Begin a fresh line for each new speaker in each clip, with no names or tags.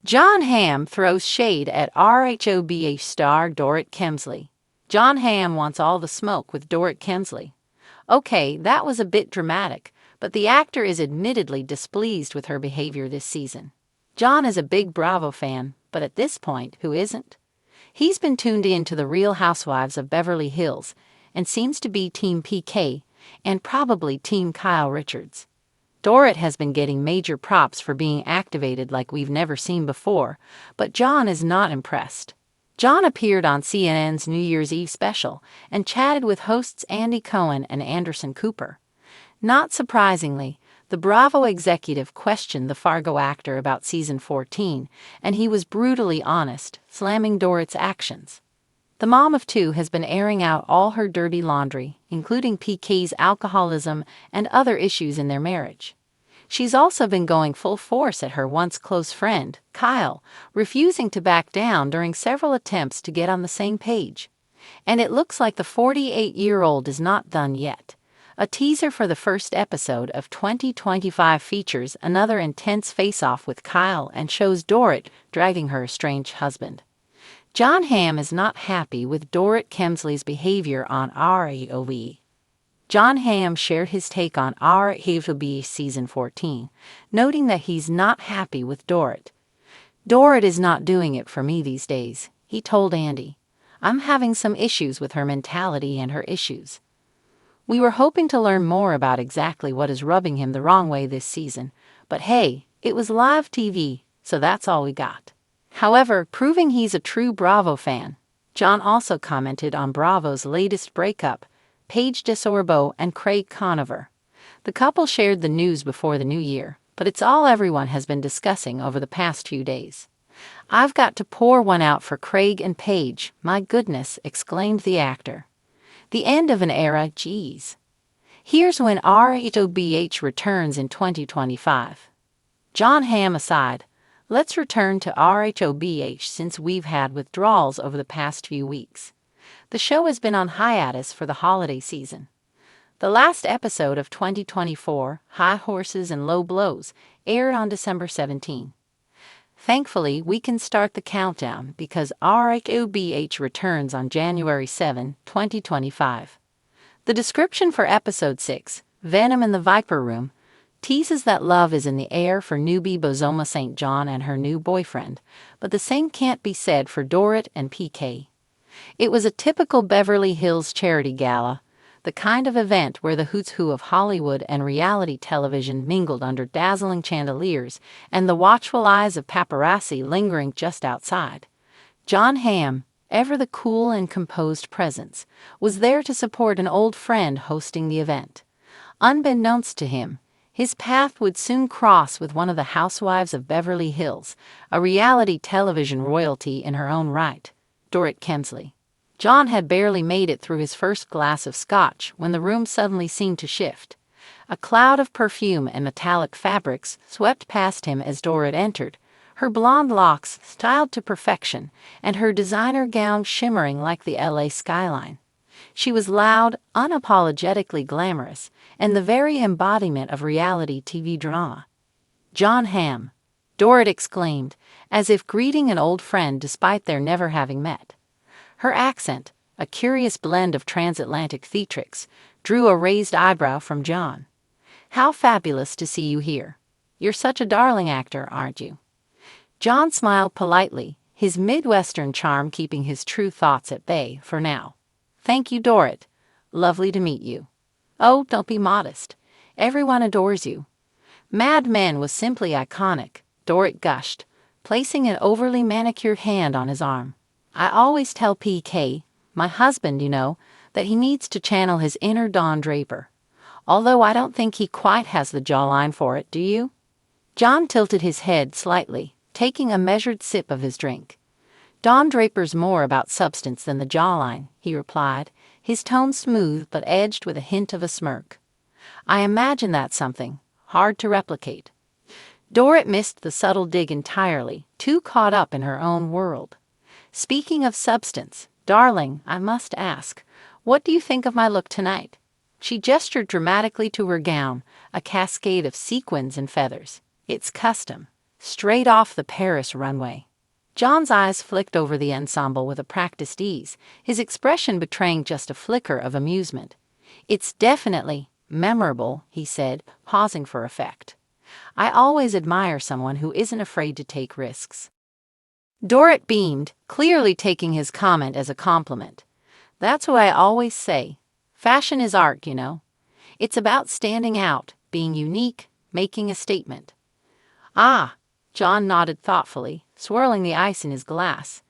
Jon Hamm throws shade at RHOBH star Dorit Kemsley. Jon Hamm wants all the smoke with Dorit Kemsley. Okay, that was a bit dramatic, but the actor is admittedly displeased with her behavior this season. Jon is a big Bravo fan, but at this point, who isn't? He's been tuned in to the Real Housewives of Beverly Hills and seems to be Team PK and probably Team Kyle Richards. Dorit has been getting major props for being activated like we've never seen before, but Jon is not impressed. Jon appeared on CNN's New Year's Eve special and chatted with hosts Andy Cohen and Anderson Cooper. Not surprisingly, the Bravo executive questioned the Fargo actor about season 14, and he was brutally honest, slamming Dorit's actions. The mom of two has been airing out all her dirty laundry, including PK's alcoholism and other issues in their marriage. She's also been going full force at her once close friend, Kyle, refusing to back down during several attempts to get on the same page. And it looks like the 48-year-old is not done yet. A teaser for the first episode of 2025 features another intense face-off with Kyle and shows Dorit dragging her estranged husband. Jon Hamm is not happy with Dorit Kemsley's behavior on RHOBH. Jon Hamm shared his take on RHOBH season 14, noting that he's not happy with Dorit. "Dorit is not doing it for me these days," he told Andy. "I'm having some issues with her mentality and her issues." We were hoping to learn more about exactly what is rubbing him the wrong way this season, but hey, it was live TV, so that's all we got. However, proving he's a true Bravo fan, Jon also commented on Bravo's latest breakup, Paige DeSorbo and Craig Conover. The couple shared the news before the new year, but it's all everyone has been discussing over the past few days. "I've got to pour one out for Craig and Paige, my goodness," exclaimed the actor. "The end of an era, geez." Here's when RHOBH returns in 2025. Jon Hamm aside, let's return to RHOBH since we've had withdrawals over the past few weeks. The show has been on hiatus for the holiday season. The last episode of 2024, High Horses and Low Blows, aired on December 17. Thankfully, we can start the countdown because RHOBH returns on January 7, 2025. The description for Episode 6, Venom in the Viper Room, teases that love is in the air for newbie Bozoma St. John and her new boyfriend, but the same can't be said for Dorit and PK. It was a typical Beverly Hills charity gala, the kind of event where the who's who of Hollywood and reality television mingled under dazzling chandeliers and the watchful eyes of paparazzi lingering just outside. Jon Hamm, ever the cool and composed presence, was there to support an old friend hosting the event. Unbeknownst to him, his path would soon cross with one of the Housewives of Beverly Hills, a reality television royalty in her own right, Dorit Kemsley. Jon had barely made it through his first glass of scotch when the room suddenly seemed to shift. A cloud of perfume and metallic fabrics swept past him as Dorit entered, her blonde locks styled to perfection and her designer gown shimmering like the LA skyline. She was loud, unapologetically glamorous, and the very embodiment of reality TV drama. "Jon Hamm," Dorit exclaimed, as if greeting an old friend despite their never having met. Her accent, a curious blend of transatlantic theatrics, drew a raised eyebrow from Jon. "How fabulous to see you here. You're such a darling actor, aren't you?" Jon smiled politely, his Midwestern charm keeping his true thoughts at bay for now. "Thank you, Dorit. Lovely to meet you." "Oh, don't be modest. Everyone adores you." "Mad Men was simply iconic," Dorit gushed, placing an overly manicured hand on his arm. "I always tell PK, my husband, you know, that he needs to channel his inner Don Draper. Although I don't think he quite has the jawline for it, do you?" Jon tilted his head slightly, taking a measured sip of his drink. "Don Draper's more about substance than the jawline," he replied, his tone smooth but edged with a hint of a smirk. "I imagine that's something hard to replicate." Dorit missed the subtle dig entirely, too caught up in her own world. "Speaking of substance, darling, I must ask, what do you think of my look tonight?" She gestured dramatically to her gown, a cascade of sequins and feathers. "It's custom." straight off the Paris runway. John's eyes flicked over the ensemble with a practiced ease, his expression betraying just a flicker of amusement. "It's definitely memorable," he said, pausing for effect. "I always admire someone who isn't afraid to take risks." Dorit beamed, clearly taking his comment as a compliment. "That's what I always say. Fashion is art, you know. It's about standing out, being unique, making a statement." "Ah," John nodded thoughtfully, swirling the ice in his glass.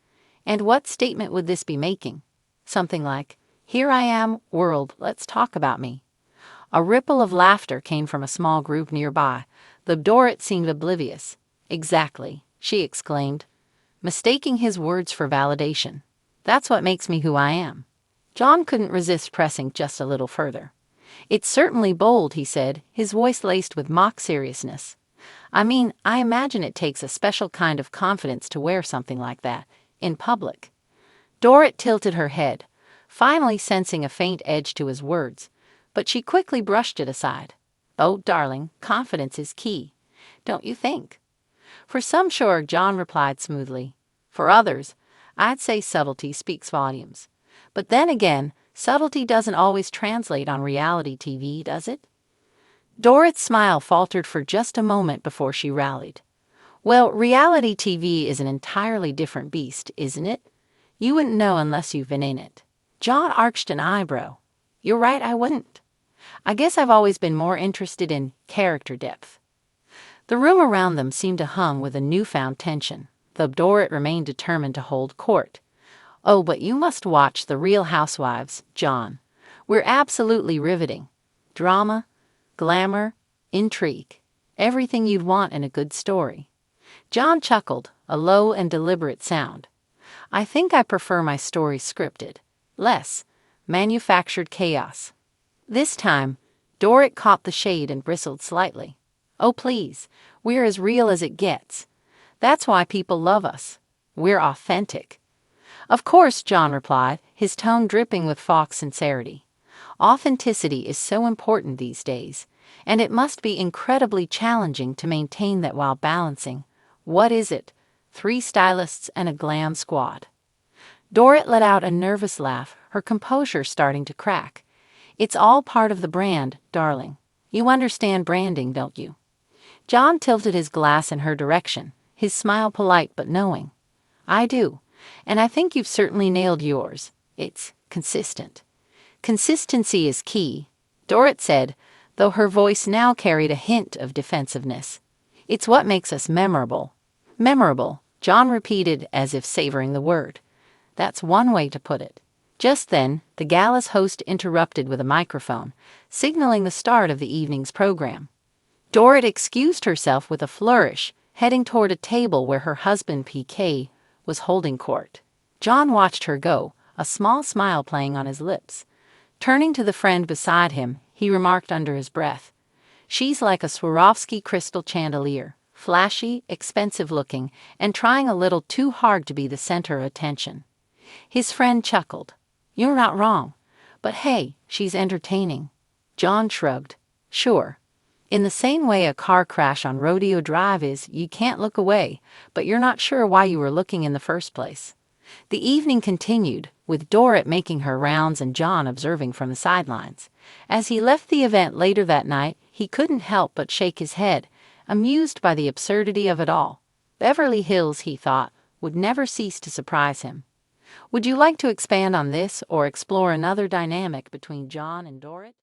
"And what statement would this be making?" "Something like, 'Here I am, world, let's talk about me.'" A ripple of laughter came from a small group nearby, though Dorit seemed oblivious. "Exactly," she exclaimed, mistaking his words for validation. "That's what makes me who I am." John couldn't resist pressing just a little further. "It's certainly bold," he said, his voice laced with mock seriousness. "I mean, I imagine it takes a special kind of confidence to wear something like that, in public." Dorit tilted her head, finally sensing a faint edge to his words, but she quickly brushed it aside. "Oh, darling, confidence is key, don't you think?" "For some, sure," John replied smoothly. "For others, I'd say subtlety speaks volumes. But then again, subtlety doesn't always translate on reality TV, does it?" Dorit's smile faltered for just a moment before she rallied. "Well, reality TV is an entirely different beast, isn't it? You wouldn't know unless you've been in it." John arched an eyebrow. "You're right, I wouldn't. I guess I've always been more interested in character depth." The room around them seemed to hum with a newfound tension, though Dorit remained determined to hold court. "Oh, but you must watch The Real Housewives, John. We're absolutely riveting. Drama, glamour, intrigue, everything you'd want in a good story." John chuckled, a low and deliberate sound. "I think I prefer my story scripted. Less manufactured chaos." This time, Dorit caught the shade and bristled slightly. "Oh, please, we're as real as it gets. That's why people love us. We're authentic." "Of course," John replied, his tone dripping with Fox sincerity. "Authenticity is so important these days, and it must be incredibly challenging to maintain that while balancing, what is it, 3 stylists and a glam squad." Dorit let out a nervous laugh, her composure starting to crack. "It's all part of the brand, darling. You understand branding, don't you?" John tilted his glass in her direction, his smile polite but knowing. "I do, and I think you've certainly nailed yours. It's consistent." "Consistency is key," Dorit said, though her voice now carried a hint of defensiveness. "It's what makes us memorable." "Memorable," John repeated as if savoring the word. "That's one way to put it." Just then, the gala's host interrupted with a microphone, signaling the start of the evening's program. Dorit excused herself with a flourish, heading toward a table where her husband PK was holding court. John watched her go, a small smile playing on his lips. Turning to the friend beside him, he remarked under his breath, "She's like a Swarovski crystal chandelier, flashy, expensive-looking, and trying a little too hard to be the center of attention." His friend chuckled. "You're not wrong. But hey, she's entertaining." John shrugged. "Sure. In the same way a car crash on Rodeo Drive is, you can't look away, but you're not sure why you were looking in the first place." The evening continued, with Dorit making her rounds and John observing from the sidelines. As he left the event later that night, he couldn't help but shake his head, amused by the absurdity of it all. Beverly Hills, he thought, would never cease to surprise him. Would you like to expand on this or explore another dynamic between John and Dorit?